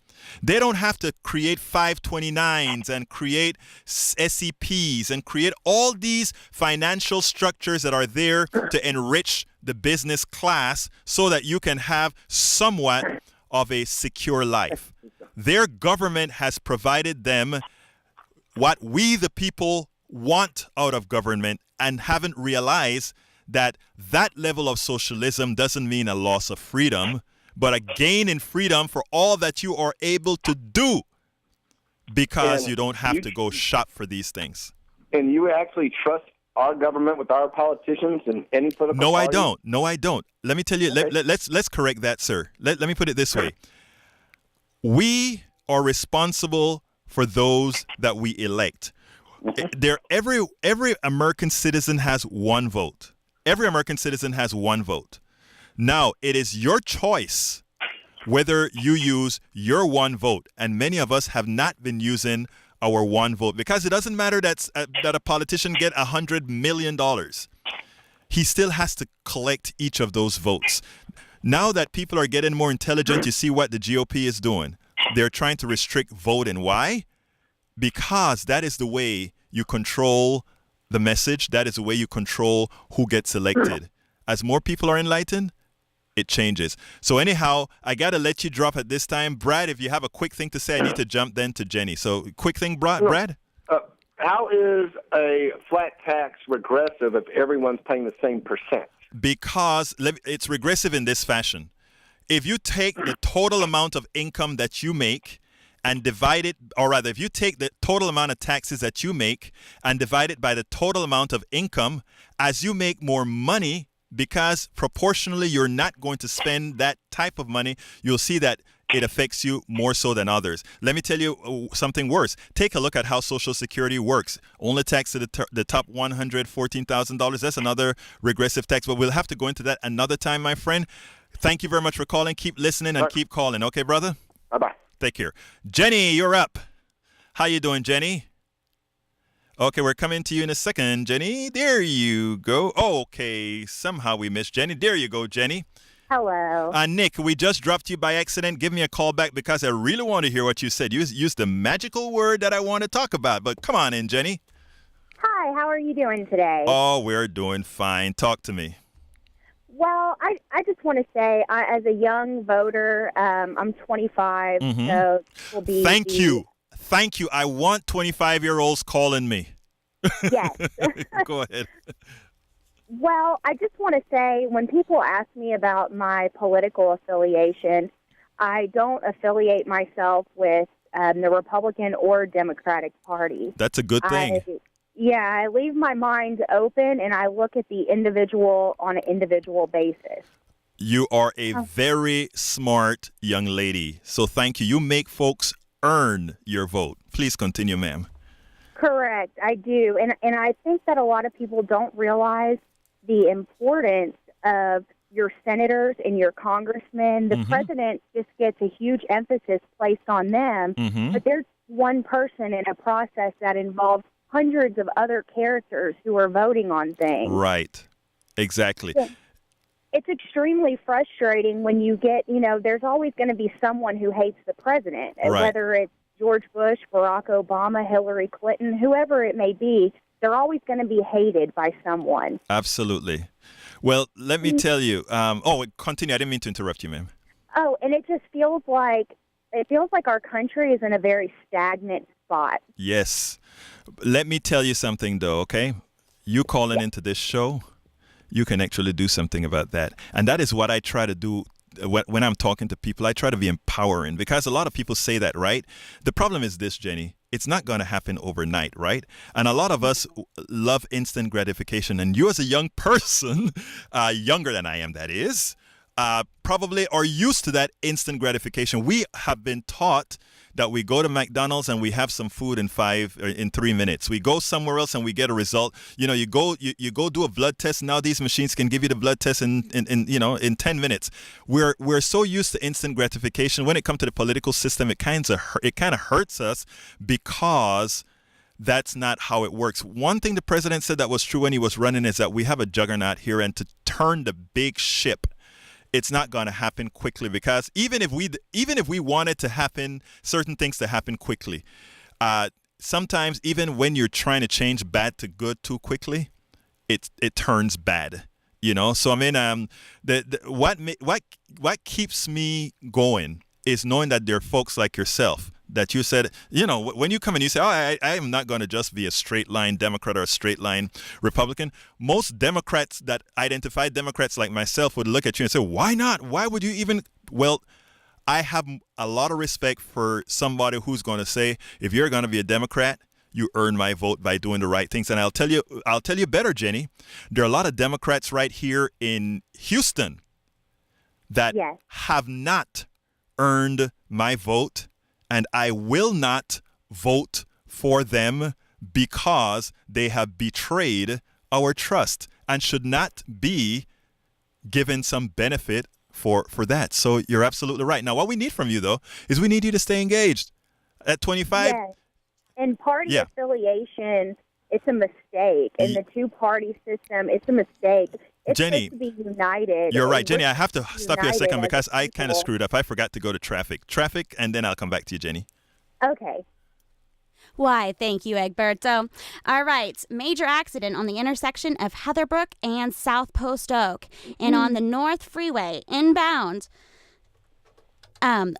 They don't have to create 529s and create SEPs and create all these financial structures that are there to enrich the business class so that you can have somewhat of a secure life. Their government has provided them what we, the people, want out of government, and haven't realized that that level of socialism doesn't mean a loss of freedom, but a gain in freedom for all that you are able to do, because you don't have to go shop for these things. And you actually trust our government with our politicians and any political No, party? No, I don't. Let me tell you, Okay. let's correct that, sir. Let me put it this way. We are responsible for those that we elect. Every American citizen has one vote. Every American citizen has one vote. Now, it is your choice whether you use your one vote. And many of us have not been using our one vote because it doesn't matter that a politician get $100 million. He still has to collect each of those votes. Now that people are getting more intelligent, you see what the GOP is doing. They're trying to restrict voting. Why? Because that is the way you control the message. That is the way you control who gets elected. As more people are enlightened, it changes. So anyhow, I got to let you drop at this time. Brad, if you have a quick thing to say, I need to jump then to Jenny. So quick thing, Brad? How is a flat tax regressive if everyone's paying the same percent? Because it's regressive in this fashion. If you take the total amount of income that you make and divide it, or rather, if you take the total amount of taxes that you make and divide it by the total amount of income, as you make more money, because proportionally you're not going to spend that type of money, you'll see that it affects you more so than others. Let me tell you something worse. Take a look at how Social Security works. Only tax to the top $114,000. That's another regressive tax, but we'll have to go into that another time, my friend. Thank you very much for calling. Keep listening and keep calling. Okay, brother? Bye-bye. Take care. Jenny, you're up. How you doing, Jenny? Okay, we're coming to you in a second, Jenny. There you go. Oh, okay, somehow we missed Jenny. There you go, Jenny. Hello. Nick, we just dropped you by accident. Give me a call back because I really want to hear what you said. Use the magical word that I want to talk about. But come on in, Jenny. Hi, how are you doing today? Oh, we're doing fine. Talk to me. Well, I just want to say, as a young voter, I'm 25, so will be. Thank you. I want 25-year-olds calling me. Yes. Go ahead. Well, I just want to say, when people ask me about my political affiliation, I don't affiliate myself with the Republican or Democratic Party. That's a good thing. I leave my mind open, and I look at the individual on an individual basis. You are a very smart young lady, so thank you. You make folks earn your vote. Please continue, ma'am. Correct, I do. And I think that a lot of people don't realize the importance of your senators and your congressmen. The president just gets a huge emphasis placed on them, but there's one person in a process that involves hundreds of other characters who are voting on things. Right, exactly. So it's extremely frustrating when you get, there's always going to be someone who hates the president, whether it's George Bush, Barack Obama, Hillary Clinton, whoever it may be. They're always going to be hated by someone. Absolutely. Well, let me tell you. Continue. I didn't mean to interrupt you, ma'am. Oh, and it just feels like our country is in a very stagnant spot. Yes. Let me tell you something, though, okay? You calling into this show, you can actually do something about that. And that is what I try to do when I'm talking to people. I try to be empowering because a lot of people say that, right? The problem is this, Jenny. It's not going to happen overnight, right? And a lot of us love instant gratification. And you as a young person, younger than I am, that is, probably are used to that instant gratification. We have been taught that we go to McDonald's and we have some food in 3 minutes. We go somewhere else and we get a result. You go do a blood test. Now these machines can give you the blood test in 10 minutes. We're so used to instant gratification. When it comes to the political system, it kind of hurts us because that's not how it works. One thing the president said that was true when he was running is that we have a juggernaut here, and to turn the big ship, it's not going to happen quickly, because even if we wanted to happen, certain things to happen quickly, sometimes even when you're trying to change bad to good too quickly, it turns bad. So I mean, what keeps me going is knowing that there are folks like yourself that you said, when you come and you say, I am not going to just be a straight line Democrat or a straight line Republican. Most Democrats that identify Democrats like myself would look at you and say, why not? Why would you even? Well, I have a lot of respect for somebody who's going to say, if you're going to be a Democrat, you earn my vote by doing the right things. And I'll tell you better, Jenny. There are a lot of Democrats right here in Houston that have not earned my vote, and I will not vote for them because they have betrayed our trust and should not be given some benefit for that. So you're absolutely right. Now, what we need from you, though, is we need you to stay engaged. At 25? Yes. And party affiliation, it's a mistake. And the two-party system, it's a mistake. It's Jenny, supposed to be united. You're right. Jenny, I have to stop you a second because I kind of screwed up. I forgot to go to traffic, and then I'll come back to you, Jenny. Okay. Why, thank you, Egberto. All right, major accident on the intersection of Heatherbrook and South Post Oak. And on the North Freeway, inbound, there's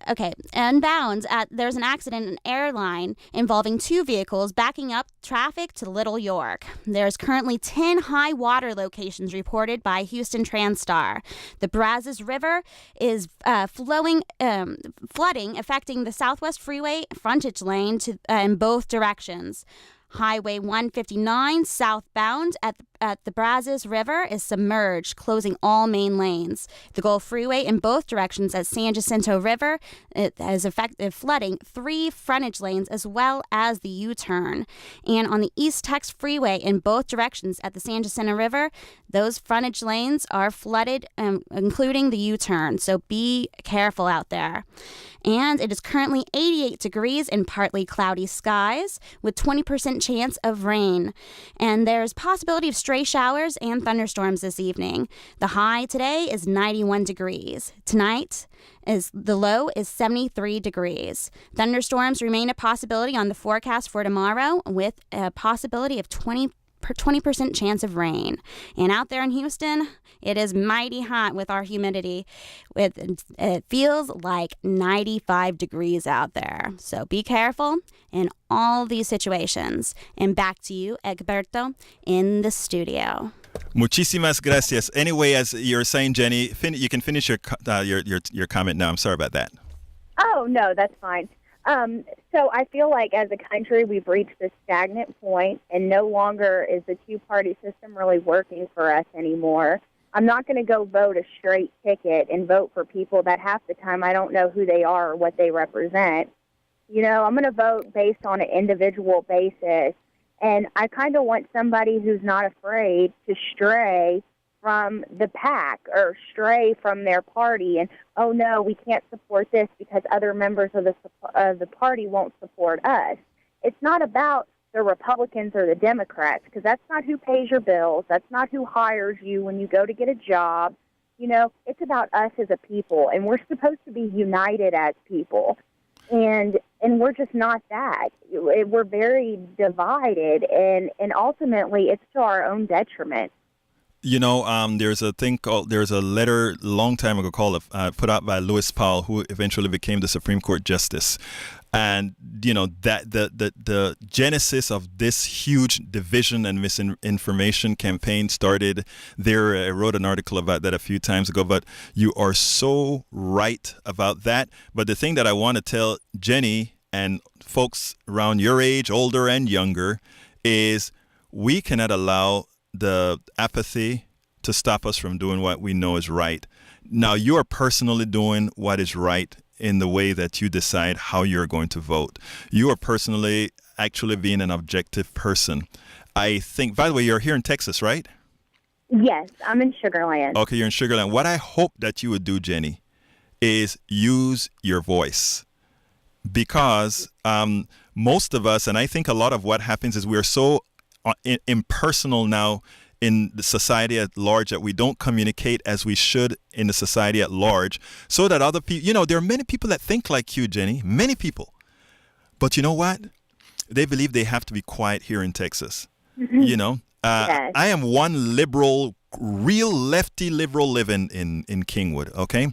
an accident in an airline involving two vehicles backing up traffic to Little York. There's currently 10 high water locations reported by Houston Transtar. The Brazos River is flooding, affecting the Southwest Freeway frontage lane in both directions. Highway 159 southbound at the Brazos River is submerged, closing all main lanes. The Gulf Freeway in both directions at San Jacinto River is flooding 3 frontage lanes as well as the U-turn. And on the East Tex Freeway in both directions at the San Jacinto River, those frontage lanes are flooded, including the U-turn. So be careful out there. And it is currently 88 degrees and partly cloudy skies with 20% chance of rain. And there's possibility of stray showers and thunderstorms this evening. The high today is 91 degrees. Tonight, the low is 73 degrees. Thunderstorms remain a possibility on the forecast for tomorrow with a possibility of 20% chance of rain. And out there in Houston, it is mighty hot with our humidity. It feels like 95 degrees out there. So be careful in all these situations. And back to you, Egberto, in the studio. Muchísimas gracias. Anyway, as you're saying, Jenny, you can finish your comment now. I'm sorry about that. Oh, no, that's fine. So I feel like as a country, we've reached this stagnant point, and no longer is the two-party system really working for us anymore. I'm not going to go vote a straight ticket and vote for people that half the time I don't know who they are or what they represent. You know, I'm going to vote based on an individual basis, and I kind of want somebody who's not afraid to stray from the pack or stray from their party and, oh, no, we can't support this because other members of the party won't support us. It's not about the Republicans or the Democrats because that's not who pays your bills. That's not who hires you when you go to get a job. You know, it's about us as a people, and we're supposed to be united as people. And we're just not that. We're very divided, and ultimately it's to our own detriment. You know, there's a letter a long time ago put out by Lewis Powell, who eventually became the Supreme Court Justice. And, you know, that the genesis of this huge division and misinformation campaign started there. I wrote an article about that a few times ago, but you are so right about that. But the thing that I want to tell Jenny and folks around your age, older and younger, is we cannot allow the apathy to stop us from doing what we know is right. Now, you are personally doing what is right in the way that you decide how you're going to vote. You are personally actually being an objective person. I think, by the way, you're here in Texas, right? Yes, I'm in Sugar Land. Okay, you're in Sugar Land. What I hope that you would do, Jenny, is use your voice. Because most of us, and I think a lot of what happens is we're so impersonal now in the society at large that we don't communicate as we should in the society at large, so that other people, you know, there are many people that think like you, Jenny, many people. But you know what? They believe they have to be quiet here in Texas. You know, yes. I am one liberal, real lefty liberal living in Kingwood, okay?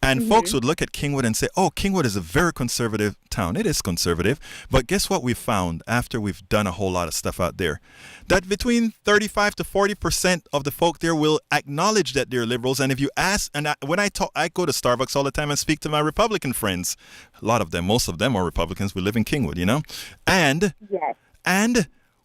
And folks would look at Kingwood and say, oh, Kingwood is a very conservative town. It is conservative. But guess what we found after we've done a whole lot of stuff out there? That between 35 to 40% of the folk there will acknowledge that they're liberals. And if you ask, and when I go to Starbucks all the time and speak to my Republican friends. A lot of them, most of them are Republicans. We live in Kingwood, you know? And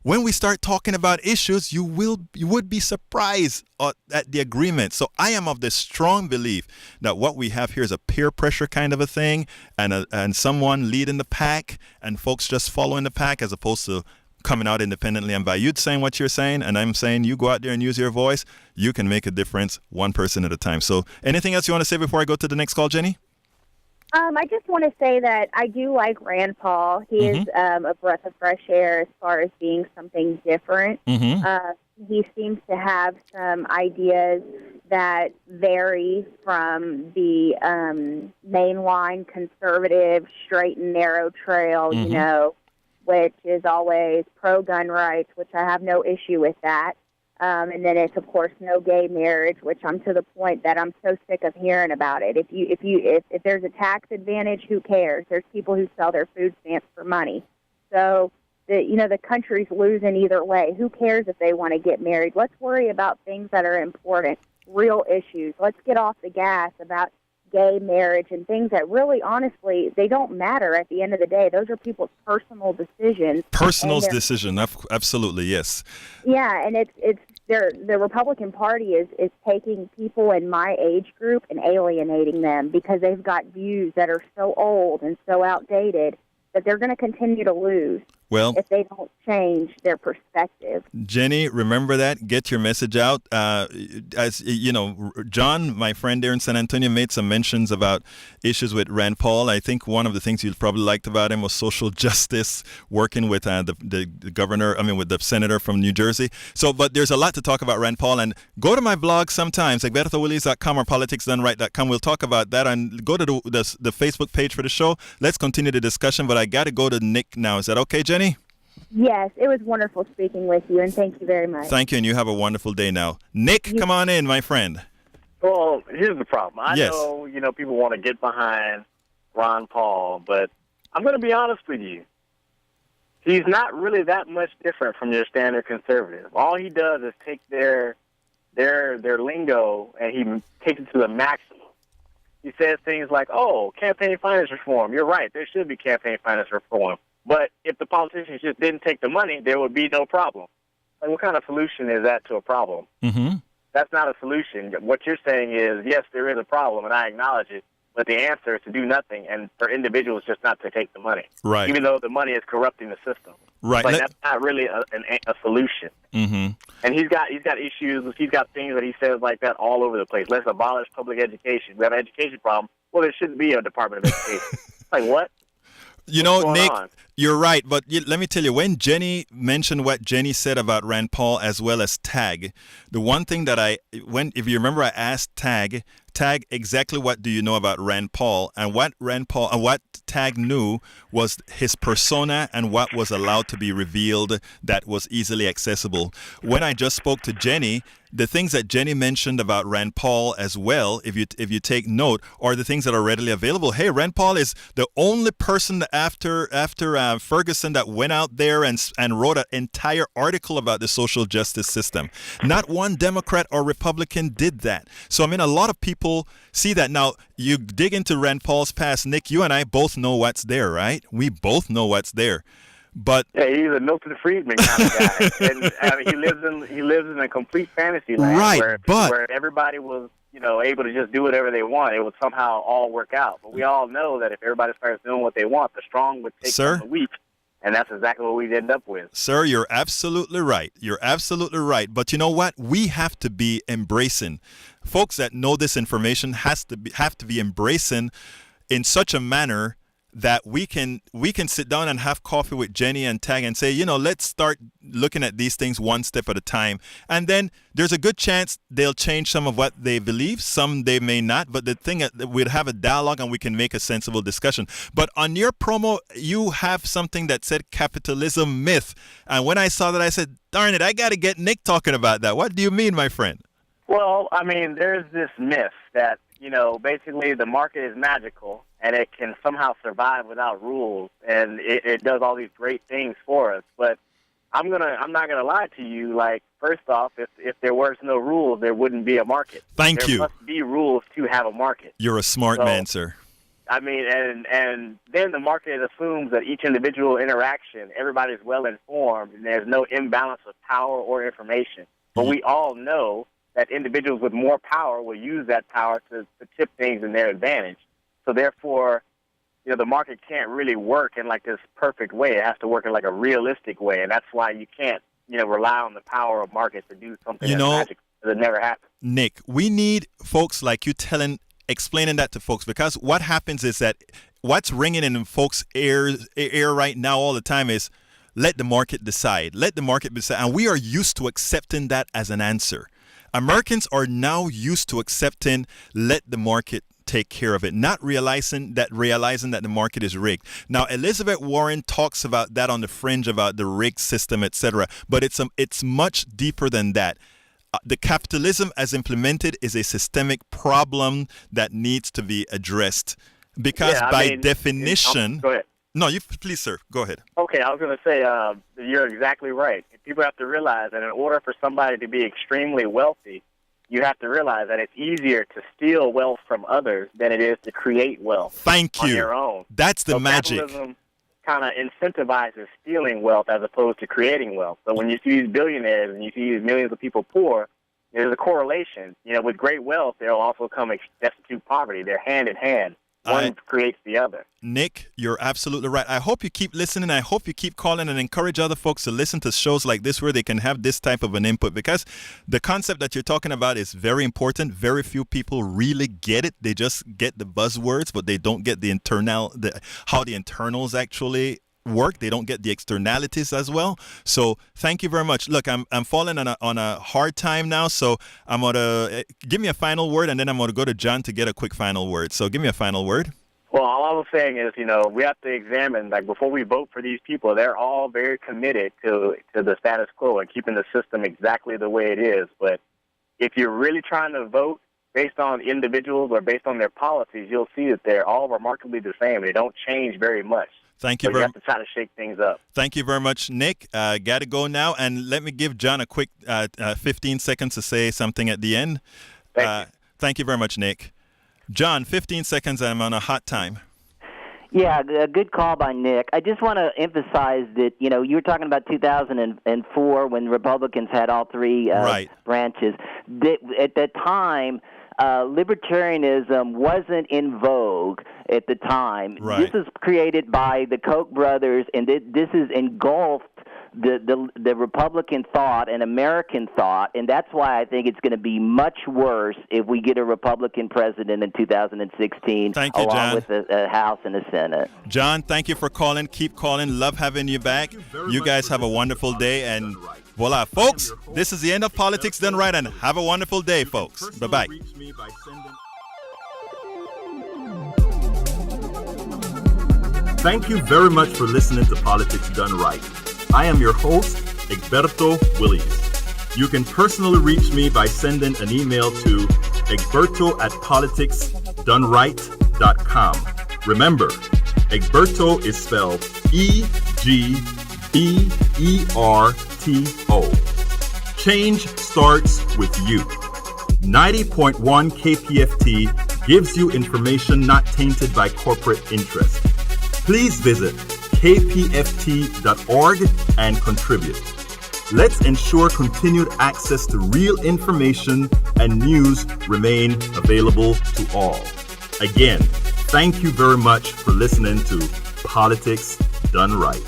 when we start talking about issues, you would be surprised at the agreement. So I am of the strong belief that what we have here is a peer pressure kind of a thing, and someone leading the pack, and folks just following the pack, as opposed to coming out independently, and by you saying what you're saying, and I'm saying you go out there and use your voice, you can make a difference one person at a time. So anything else you want to say before I go to the next call, Jenny? I just want to say that I do like Rand Paul. He is a breath of fresh air as far as being something different. He seems to have some ideas that vary from the mainline conservative, straight and narrow trail, you know, which is always pro-gun rights, which I have no issue with that. And then it's, of course, no gay marriage, which I'm to the point that I'm so sick of hearing about it. If there's a tax advantage, who cares? There's people who sell their food stamps for money. So, the country's losing either way. Who cares if they want to get married? Let's worry about things that are important, real issues. Let's get off the gas about gay marriage and things that really, honestly, they don't matter at the end of the day. Those are people's personal decisions. Personal decision, absolutely, yes. Yeah, and the Republican Party is taking people in my age group and alienating them because they've got views that are so old and so outdated that they're going to continue to lose. Well, if they don't change their perspective. Jenny, remember that. Get your message out. As you know, John, my friend there in San Antonio, made some mentions about issues with Rand Paul. I think one of the things you probably liked about him was social justice, working with the governor, with the senator from New Jersey. So, but there's a lot to talk about Rand Paul. And go to my blog sometimes, egbertowillies.com or politicsdoneright.com. We'll talk about that. And go to the Facebook page for the show. Let's continue the discussion. But I got to go to Nick now. Is that okay, Jenny? Yes, it was wonderful speaking with you, and thank you very much. Thank you, and you have a wonderful day now. Nick, come on in, my friend. Well, here's the problem. I know, people want to get behind Ron Paul, but I'm going to be honest with you. He's not really that much different from your standard conservative. All he does is take their lingo and he takes it to the maximum. He says things like, campaign finance reform. You're right. There should be campaign finance reform. But if the politicians just didn't take the money, there would be no problem. Like, what kind of solution is that to a problem? That's not a solution. What you're saying is, yes, there is a problem, and I acknowledge it, but the answer is to do nothing and for individuals just not to take the money. Right. Even though the money is corrupting the system. Right. Like, that's not really a solution. And he's got issues. He's got things that he says like that all over the place. Let's abolish public education. We have an education problem. Well, there shouldn't be a Department of Education. Like, what? You know, Nick, you're right. But let me tell you, when Jenny mentioned what Jenny said about Rand Paul as well as Tag, the one thing that if you remember, I asked Tag, exactly what do you know about Rand Paul? And what Tag knew was his persona and what was allowed to be revealed that was easily accessible. When I just spoke to Jenny, the things that Jenny mentioned about Rand Paul as well, if you take note, are the things that are readily available. Hey, Rand Paul is the only person after Ferguson that went out there and wrote an entire article about the social justice system. Not one Democrat or Republican did that. So, a lot of people see that. Now, you dig into Rand Paul's past. Nick, you and I both know what's there, right? We both know what's there. But yeah, he's a Milton Friedman kind of guy, and he lives in a complete fantasy land, right? Where everybody was, able to just do whatever they want. It would somehow all work out. But we all know that if everybody starts doing what they want, the strong would take on the weak, and that's exactly what we'd end up with. Sir, you're absolutely right. You're absolutely right. But you know what? We have to be embracing. Folks that know this information have to be embracing in such a manner that we can sit down and have coffee with Jenny and Tag and say, let's start looking at these things one step at a time. And then there's a good chance they'll change some of what they believe. Some they may not. But the thing is, we'll have a dialogue and we can make a sensible discussion. But on your promo, you have something that said capitalism myth. And when I saw that, I said, darn it, I got to get Nick talking about that. What do you mean, my friend? Well, there's this myth that, basically the market is magical and it can somehow survive without rules, and it does all these great things for us. But I'm not gonna lie to you. Like, first off, if there was no rules, there wouldn't be a market. Thank you. There must be rules to have a market. You're a smart man, sir. And then the market assumes that each individual interaction, everybody's well informed, and there's no imbalance of power or information. But we all know that individuals with more power will use that power to tip things in their advantage. So therefore, the market can't really work in like this perfect way. It has to work in like a realistic way, and that's why you can't, rely on the power of markets to do something that's magic that never happened. Nick, we need folks like you explaining that to folks, because what happens is that what's ringing in folks' ear right now all the time is let the market decide. Let the market decide. And we are used to accepting that as an answer. Americans are now used to accepting let the market take care of it, not realizing that the market is rigged. Now, Elizabeth Warren talks about that on the fringe about the rigged system, etc. But it's much deeper than that. The capitalism as implemented is a systemic problem that needs to be addressed, because definition. Go ahead. No, you please, sir. Go ahead. Okay, I was going to say you're exactly right. People have to realize that in order for somebody to be extremely wealthy, you have to realize that it's easier to steal wealth from others than it is to create wealth. Thank you. On your own. That's the magic. Capitalism kind of incentivizes stealing wealth as opposed to creating wealth. So when you see these billionaires and you see these millions of people poor, there's a correlation. With great wealth, there will also come destitute poverty. They're hand in hand. One creates the other. Nick, you're absolutely right. I hope you keep listening. I hope you keep calling and encourage other folks to listen to shows like this where they can have this type of an input, because the concept that you're talking about is very important. Very few people really get it. They just get the buzzwords, but they don't get how the internals actually work. They don't get the externalities as well. So thank you very much. Look, I'm falling on a hard time now, so I'm gonna give me a final word, and then I'm gonna go to John to get a quick final word. So give me a final word. Well, all I was saying is, we have to examine, like, before we vote for these people, they're all very committed to the status quo and keeping the system exactly the way it is. But if you're really trying to vote based on individuals or based on their policies, you'll see that they're all remarkably the same. They don't change very much. Thank you. So you have to try to shake things up. Thank you very much, Nick. Got to go now. And let me give John a quick 15 seconds to say something at the end. Thank you very much, Nick. John, 15 seconds. I'm on a hot time. Yeah, a good call by Nick. I just want to emphasize that, you were talking about 2004 when Republicans had all three branches. At that time, libertarianism wasn't in vogue at the time. Right. This is created by the Koch brothers, and this is engulfed the Republican thought and American thought, and that's why I think it's going to be much worse if we get a Republican president in 2016, thank you, along John. with a House and a Senate. John, thank you for calling. Keep calling. Love having you back. You guys have a wonderful day, and voila, folks, this is the end of Politics Done Right, and have a wonderful day, folks. Bye-bye. Thank you very much for listening to Politics Done Right. I am your host, Egberto Williams. You can personally reach me by sending an email to egberto@politicsdoneright.com. Remember, Egberto is spelled EGBERTO. Change starts with you. 90.1 KPFT gives you information not tainted by corporate interest. Please visit kpft.org and contribute. Let's ensure continued access to real information and news remain available to all. Again, thank you very much for listening to Politics Done Right.